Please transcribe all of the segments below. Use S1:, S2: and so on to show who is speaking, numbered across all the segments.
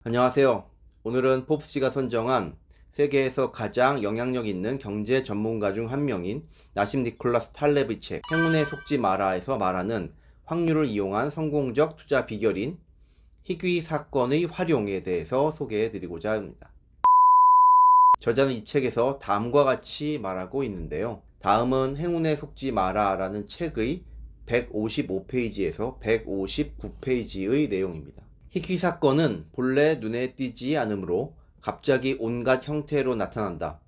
S1: 안녕하세요. 오늘은 포브스가 선정한 세계에서 가장 영향력 있는 경제 전문가 중 한 명인 나심 니콜라스 탈레브의 책 행운에 속지 마라에서 말하는 확률을 이용한 성공적 투자 비결인 희귀 사건의 활용에 대해서 소개해 드리고자 합니다. 저자는 이 책에서 다음과 같이 말하고 있는데요. 다음은 행운에 속지 마라라는 책의 155페이지에서 159페이지의 내용입니다. 희귀 사건은 본래 눈에 띄지 않으므로 갑자기 온갖 형태로 나타난다.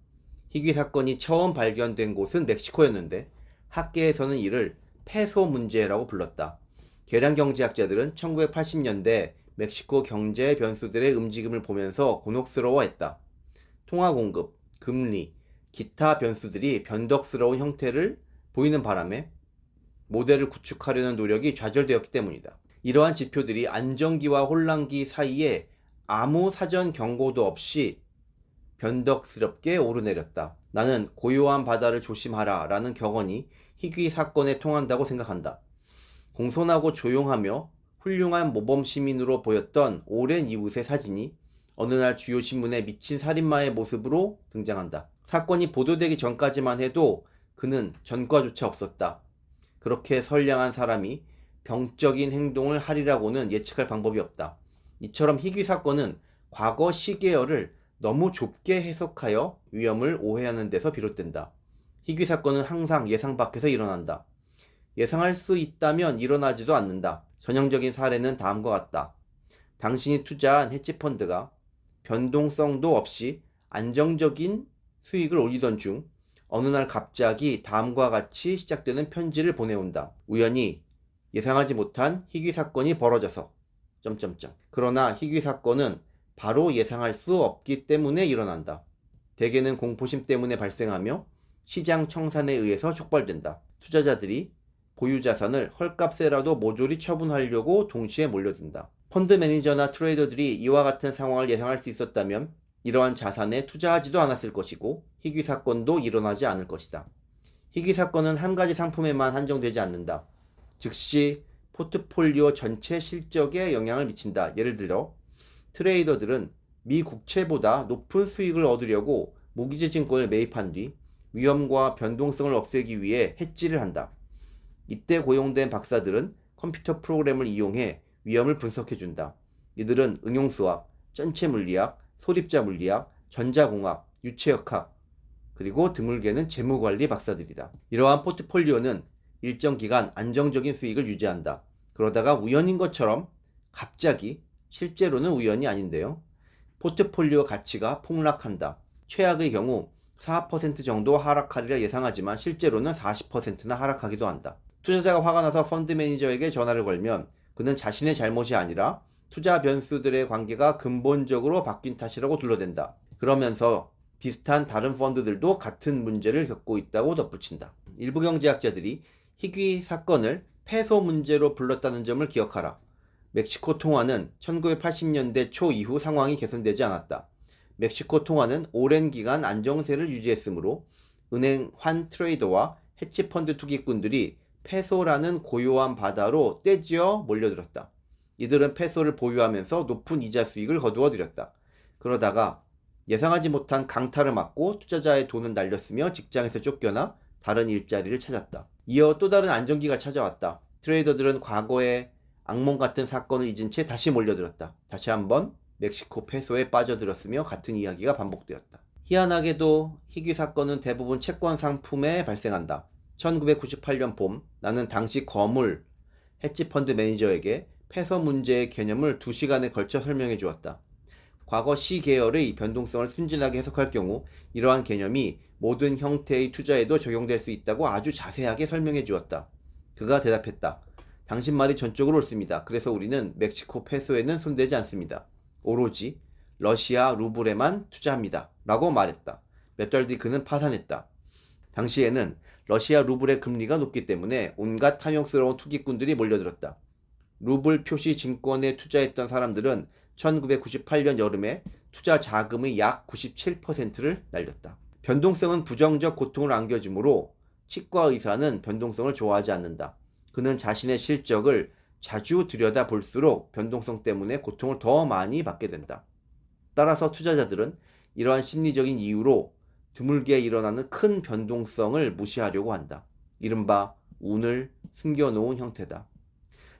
S1: 희귀 사건이 처음 발견된 곳은 멕시코였는데 학계에서는 이를 페소 문제라고 불렀다. 계량 경제학자들은 1980년대 멕시코 경제 변수들의 움직임을 보면서 곤혹스러워했다. 통화 공급, 금리, 기타 변수들이 변덕스러운 형태를 보이는 바람에 모델을 구축하려는 노력이 좌절되었기 때문이다. 이러한 지표들이 안정기와 혼란기 사이에 아무 사전 경고도 없이 변덕스럽게 오르내렸다. 나는 고요한 바다를 조심하라 라는 격언이 희귀 사건에 통한다고 생각한다. 공손하고 조용하며 훌륭한 모범 시민으로 보였던 오랜 이웃의 사진이 어느 날 주요 신문에 미친 살인마의 모습으로 등장한다. 사건이 보도되기 전까지만 해도 그는 전과조차 없었다. 그렇게 선량한 사람이 병적인 행동을 하리라고는 예측할 방법이 없다. 이처럼 희귀 사건은 과거 시계열을 너무 좁게 해석하여 위험을 오해하는 데서 비롯된다. 희귀 사건은 항상 예상 밖에서 일어난다. 예상할 수 있다면 일어나지도 않는다. 전형적인 사례는 다음과 같다. 당신이 투자한 헤지펀드가 변동성도 없이 안정적인 수익을 올리던 중 어느 날 갑자기 다음과 같이 시작되는 편지를 보내온다. 우연히 예상하지 못한 희귀 사건이 벌어져서 그러나 희귀 사건은 바로 예상할 수 없기 때문에 일어난다. 대개는 공포심 때문에 발생하며 시장 청산에 의해서 촉발된다. 투자자들이 보유 자산을 헐값에라도 모조리 처분하려고 동시에 몰려든다. 펀드 매니저나 트레이더들이 이와 같은 상황을 예상할 수 있었다면 이러한 자산에 투자하지도 않았을 것이고 희귀 사건도 일어나지 않을 것이다. 희귀 사건은 한 가지 상품에만 한정되지 않는다. 즉시 포트폴리오 전체 실적에 영향을 미친다. 예를 들어 트레이더들은 미 국채보다 높은 수익을 얻으려고 모기지 증권을 매입한 뒤 위험과 변동성을 없애기 위해 해지를 한다. 이때 고용된 박사들은 컴퓨터 프로그램을 이용해 위험을 분석해준다. 이들은 응용수학, 전체 물리학, 소립자 물리학, 전자공학, 유체역학, 그리고 드물게는 재무관리 박사들이다. 이러한 포트폴리오는 일정 기간 안정적인 수익을 유지한다. 그러다가 우연인 것처럼 갑자기, 실제로는 우연이 아닌데요, 포트폴리오 가치가 폭락한다. 최악의 경우 4% 정도 하락하리라 예상하지만 실제로는 40%나 하락하기도 한다. 투자자가 화가 나서 펀드 매니저에게 전화를 걸면 그는 자신의 잘못이 아니라 투자 변수들의 관계가 근본적으로 바뀐 탓이라고 둘러댄다. 그러면서 비슷한 다른 펀드들도 같은 문제를 겪고 있다고 덧붙인다. 일부 경제학자들이 희귀 사건을 페소 문제로 불렀다는 점을 기억하라. 멕시코 통화는 1980년대 초 이후 상황이 개선되지 않았다. 멕시코 통화는 오랜 기간 안정세를 유지했으므로 은행 환 트레이더와 헤지펀드 투기꾼들이 페소라는 고요한 바다로 떼지어 몰려들었다. 이들은 페소를 보유하면서 높은 이자 수익을 거두어 들였다. 그러다가 예상하지 못한 강타를 맞고 투자자의 돈은 날렸으며 직장에서 쫓겨나 다른 일자리를 찾았다. 이어 또 다른 안정기가 찾아왔다. 트레이더들은 과거의 악몽 같은 사건을 잊은 채 다시 몰려들었다. 다시 한번 멕시코 페소에 빠져들었으며 같은 이야기가 반복되었다. 희한하게도 희귀 사건은 대부분 채권 상품에 발생한다. 1998년 봄, 나는 당시 거물 헤지펀드 매니저에게 페소 문제의 개념을 2시간에 걸쳐 설명해 주었다. 과거 시계열의 변동성을 순진하게 해석할 경우 이러한 개념이 모든 형태의 투자에도 적용될 수 있다고 아주 자세하게 설명해 주었다. 그가 대답했다. 당신 말이 전적으로 옳습니다. 그래서 우리는 멕시코 페소에는 손대지 않습니다. 오로지 러시아 루블에만 투자합니다. 라고 말했다. 몇 달 뒤 그는 파산했다. 당시에는 러시아 루블의 금리가 높기 때문에 온갖 탐욕스러운 투기꾼들이 몰려들었다. 루블 표시 증권에 투자했던 사람들은 1998년 여름에 투자 자금의 약 97%를 날렸다. 변동성은 부정적 고통을 안겨주므로 치과 의사는 변동성을 좋아하지 않는다. 그는 자신의 실적을 자주 들여다볼수록 변동성 때문에 고통을 더 많이 받게 된다. 따라서 투자자들은 이러한 심리적인 이유로 드물게 일어나는 큰 변동성을 무시하려고 한다. 이른바 운을 숨겨놓은 형태다.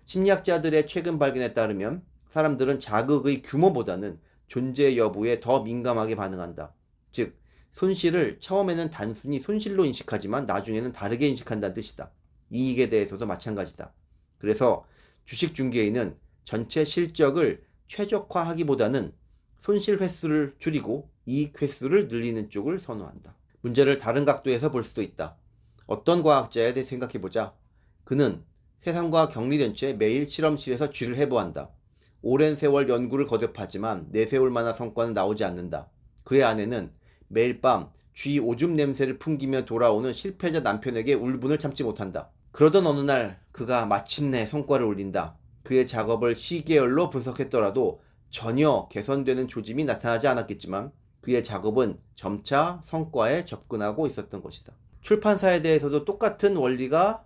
S1: 심리학자들의 최근 발견에 따르면 사람들은 자극의 규모보다는 존재 여부에 더 민감하게 반응한다. 즉, 손실을 처음에는 단순히 손실로 인식하지만 나중에는 다르게 인식한다는 뜻이다. 이익에 대해서도 마찬가지다. 그래서 주식 중개인은 전체 실적을 최적화하기보다는 손실 횟수를 줄이고 이익 횟수를 늘리는 쪽을 선호한다. 문제를 다른 각도에서 볼 수도 있다. 어떤 과학자에 대해 생각해보자. 그는 세상과 격리된 채 매일 실험실에서 쥐를 해부한다. 오랜 세월 연구를 거듭하지만 내세울 만한 성과는 나오지 않는다. 그의 아내는 매일 밤 쥐 오줌 냄새를 풍기며 돌아오는 실패자 남편에게 울분을 참지 못한다. 그러던 어느 날 그가 마침내 성과를 올린다. 그의 작업을 시계열로 분석했더라도 전혀 개선되는 조짐이 나타나지 않았겠지만 그의 작업은 점차 성과에 접근하고 있었던 것이다. 출판사에 대해서도 똑같은 원리가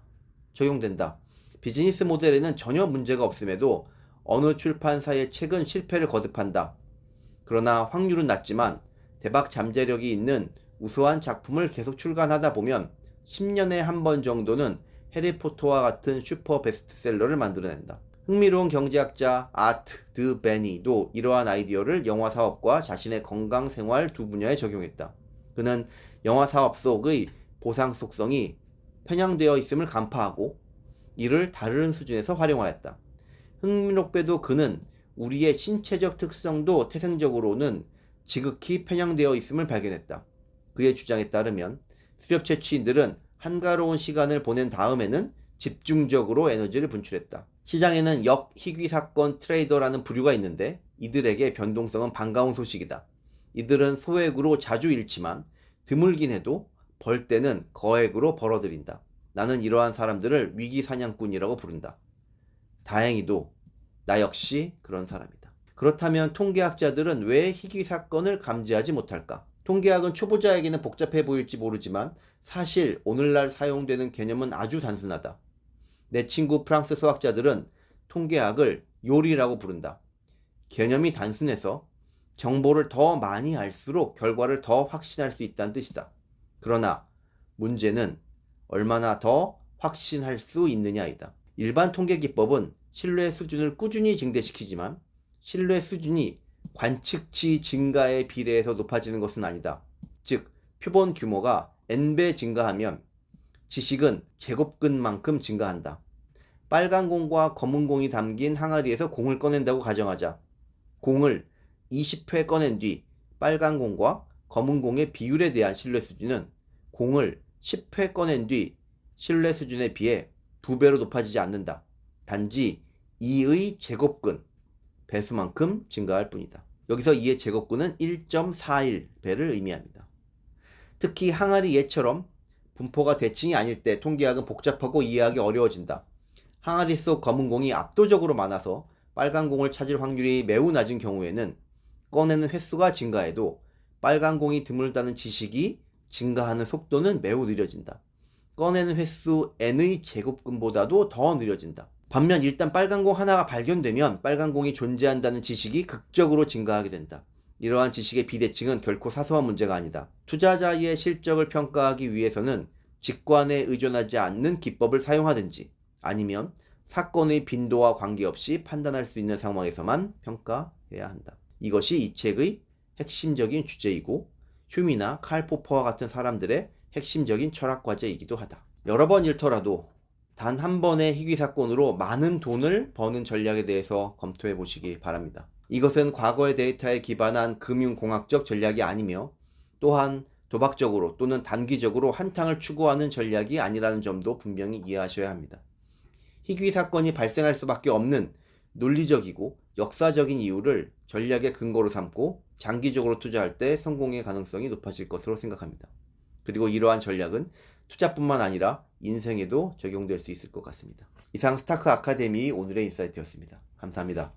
S1: 적용된다. 비즈니스 모델에는 전혀 문제가 없음에도 어느 출판사의 책은 실패를 거듭한다. 그러나 확률은 낮지만 대박 잠재력이 있는 우수한 작품을 계속 출간하다 보면 10년에 한 번 정도는 해리포터와 같은 슈퍼 베스트셀러를 만들어낸다. 흥미로운 경제학자 아트 드 베니도 이러한 아이디어를 영화 사업과 자신의 건강 생활 두 분야에 적용했다. 그는 영화 사업 속의 보상 속성이 편향되어 있음을 간파하고 이를 다른 수준에서 활용하였다. 흥미롭게도 그는 우리의 신체적 특성도 태생적으로는 지극히 편향되어 있음을 발견했다. 그의 주장에 따르면 수렵 채취인들은 한가로운 시간을 보낸 다음에는 집중적으로 에너지를 분출했다. 시장에는 역희귀사건 트레이더라는 부류가 있는데 이들에게 변동성은 반가운 소식이다. 이들은 소액으로 자주 잃지만 드물긴 해도 벌 때는 거액으로 벌어들인다. 나는 이러한 사람들을 위기사냥꾼이라고 부른다. 다행히도 나 역시 그런 사람이다. 그렇다면 통계학자들은 왜 희귀사건을 감지하지 못할까? 통계학은 초보자에게는 복잡해 보일지 모르지만 사실 오늘날 사용되는 개념은 아주 단순하다. 내 친구 프랑스 수학자들은 통계학을 요리라고 부른다. 개념이 단순해서 정보를 더 많이 알수록 결과를 더 확신할 수 있다는 뜻이다. 그러나 문제는 얼마나 더 확신할 수 있느냐이다. 일반 통계 기법은 신뢰 수준을 꾸준히 증대시키지만 신뢰 수준이 관측치 증가에 비례해서 높아지는 것은 아니다. 즉, 표본 규모가 n배 증가하면 지식은 제곱근만큼 증가한다. 빨간 공과 검은 공이 담긴 항아리에서 공을 꺼낸다고 가정하자. 공을 20회 꺼낸 뒤 빨간 공과 검은 공의 비율에 대한 신뢰 수준은 공을 10회 꺼낸 뒤 신뢰 수준에 비해 2배로 높아지지 않는다. 단지 2의 제곱근, 배수만큼 증가할 뿐이다. 여기서 2의 제곱근은 1.41배를 의미합니다. 특히 항아리 예처럼 분포가 대칭이 아닐 때 통계학은 복잡하고 이해하기 어려워진다. 항아리 속 검은 공이 압도적으로 많아서 빨간 공을 찾을 확률이 매우 낮은 경우에는 꺼내는 횟수가 증가해도 빨간 공이 드물다는 지식이 증가하는 속도는 매우 느려진다. 꺼내는 횟수 n의 제곱근보다도 더 느려진다. 반면 일단 빨간 공 하나가 발견되면 빨간 공이 존재한다는 지식이 극적으로 증가하게 된다. 이러한 지식의 비대칭은 결코 사소한 문제가 아니다. 투자자의 실적을 평가하기 위해서는 직관에 의존하지 않는 기법을 사용하든지 아니면 사건의 빈도와 관계없이 판단할 수 있는 상황에서만 평가해야 한다. 이것이 이 책의 핵심적인 주제이고 휴미나 칼 포퍼와 같은 사람들의 핵심적인 철학 과제이기도 하다. 여러 번 잃더라도 단 한 번의 희귀 사건으로 많은 돈을 버는 전략에 대해서 검토해 보시기 바랍니다. 이것은 과거의 데이터에 기반한 금융공학적 전략이 아니며 또한 도박적으로 또는 단기적으로 한탕을 추구하는 전략이 아니라는 점도 분명히 이해하셔야 합니다. 희귀 사건이 발생할 수밖에 없는 논리적이고 역사적인 이유를 전략의 근거로 삼고 장기적으로 투자할 때 성공의 가능성이 높아질 것으로 생각합니다. 그리고 이러한 전략은 투자뿐만 아니라 인생에도 적용될 수 있을 것 같습니다. 이상 스타크 아카데미 오늘의 인사이트였습니다. 감사합니다.